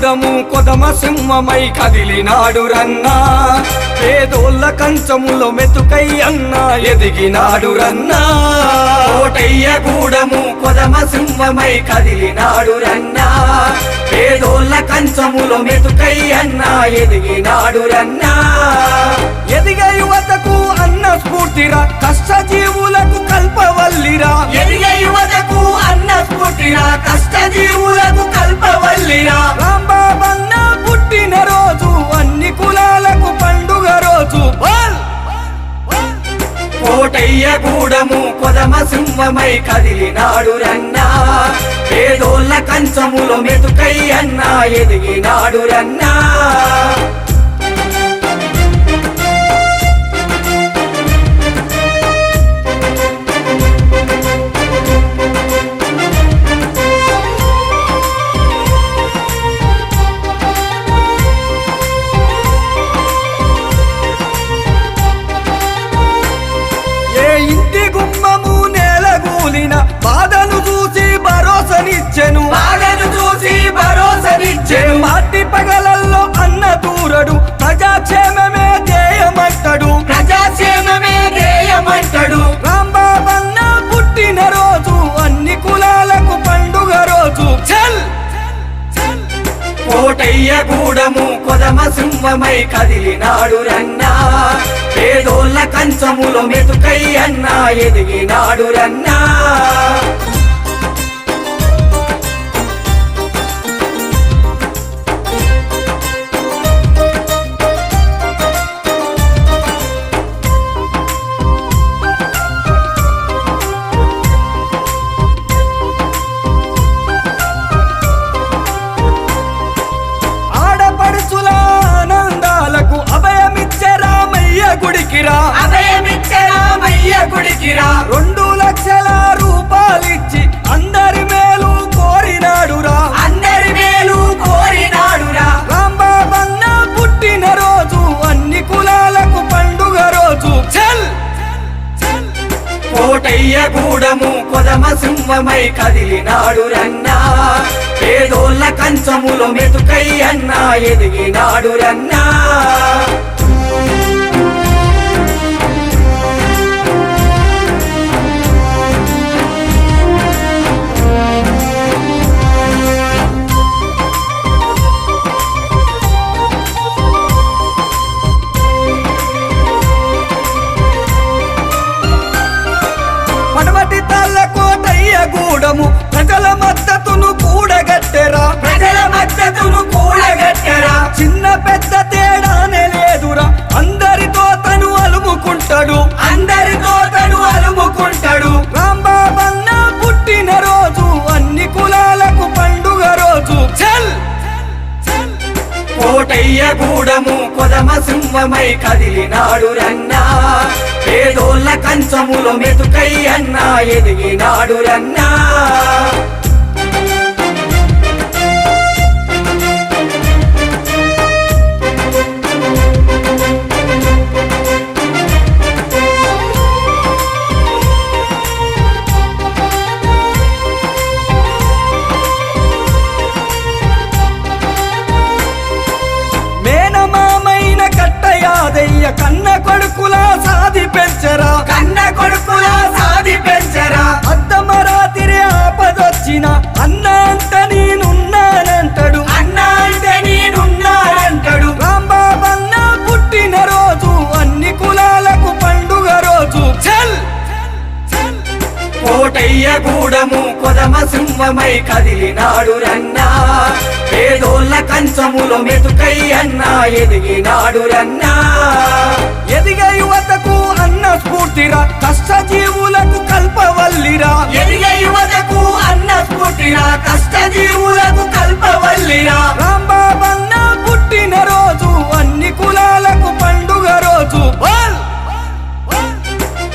గూడము కొదమ సింహమై కదిలినాడు రన్నా పేదోళ్ళ కంచములో మెతుకై అన్నా ఎదిగినాడు రన్నా కోటయ్య గూడము కొదమ సింహమై కదిలినాడు రన్నా పేదోళ్ళ కంచములో మెతుకై అన్నా ఎదిగినాడు రన్నా ఎదిగ యువతకు అన్న స్ఫూర్తిరా కష్ట జీవులకు కల్పవల్లిరా ఎదిగ యువతకు అన్న స్ఫూర్తిరా కష్ట జీవులకు కల్పవల్లిరా రాంబాబన్న పుట్టిన రోజు అన్ని కులాలకు పండుగ రోజు కోటయ్య గూడము కొదమ సింహమై కదిలినాడు రన్నా పేదోళ్ళ కంచములో మెతుకై అన్నా ఎదిగినాడు రన్నా బాధను చూసి భరోసనిచ్చెను మాటి పగలల్లో అన్న దూరడు ప్రజాక్షేమమే ధ్యేయమంటాడు రాంబాబన్న పుట్టిన రోజు అన్ని కులాలకు పండుగ రోజు కోటయ్య గూడము కొదమ సింహమై కదిలినాడు రన్నా పేదోళ్ళ కంచములో మెతుకై అన్నా ఎదిగినాడు రన్నా గుడికిరా 2 లక్షల రూపాయలిచ్చి అందరి మేలు కోరినాడురా రాంబాబన్న పుట్టిన రోజు అన్ని కులాలకు పండుగ రోజు కోటయ్య గూడము కొదమ సింహమై కదిలినాడు రన్నా పేదోళ్ళ కంచములో మెతుకై అన్నా ఎదిగినాడు రన్నా గూడము ప్రజల మద్దతును కూడగట్టెరా చిన్న పెద్ద తేడానే లేదురా అందరితో తను అలుముకుంటాడు రాంబాబన్న పుట్టిన రోజు అన్ని కులాలకు పండుగ రోజు కోటయ్య గూడము కొదమ సింహమై కదిలినాడు రన్నా పేదోళ్ళ కంచములో మెతుకై అన్నా ఎదిగినాడు రన్నా కన్న కొడుకులా సాది పెంచరా అద్దమరాతిరి ఆపదొచ్చిన అన్న అంటే నేనున్నానంటాడు రాంబాబన్న పుట్టిన రోజు అన్ని కులాలకు పండుగ రోజు కోటయ్య గూడము కొదమ సింహమై కదిలినాడు రన్నా పేదోళ్ళ కంచములో మెతుకై అన్నా ఎదిగినాడు రన్నా ఎదిగ యువతకు అన్న స్ఫూర్తిరా కష్ట జీవులకు కల్పవల్లిరా రాంబాబన్న పుట్టిన రోజు అన్ని కులాలకు పండుగ రోజు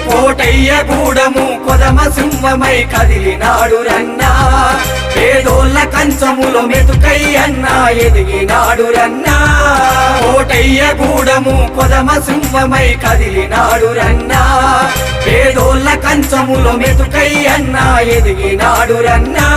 కోటయ్య గూడము కొదమ సింహమై కదిలినాడు రన్నా పేదోళ్ళ కంచములో మెతుకై అన్నా ఎదిగినాడు రన్నా కోటయ్య గూడము కొదమ సింహమై కదిలినాడు రన్నా పేదోళ్ళ కంచములో మెతుకై అన్నా ఎదిగినాడు రన్నా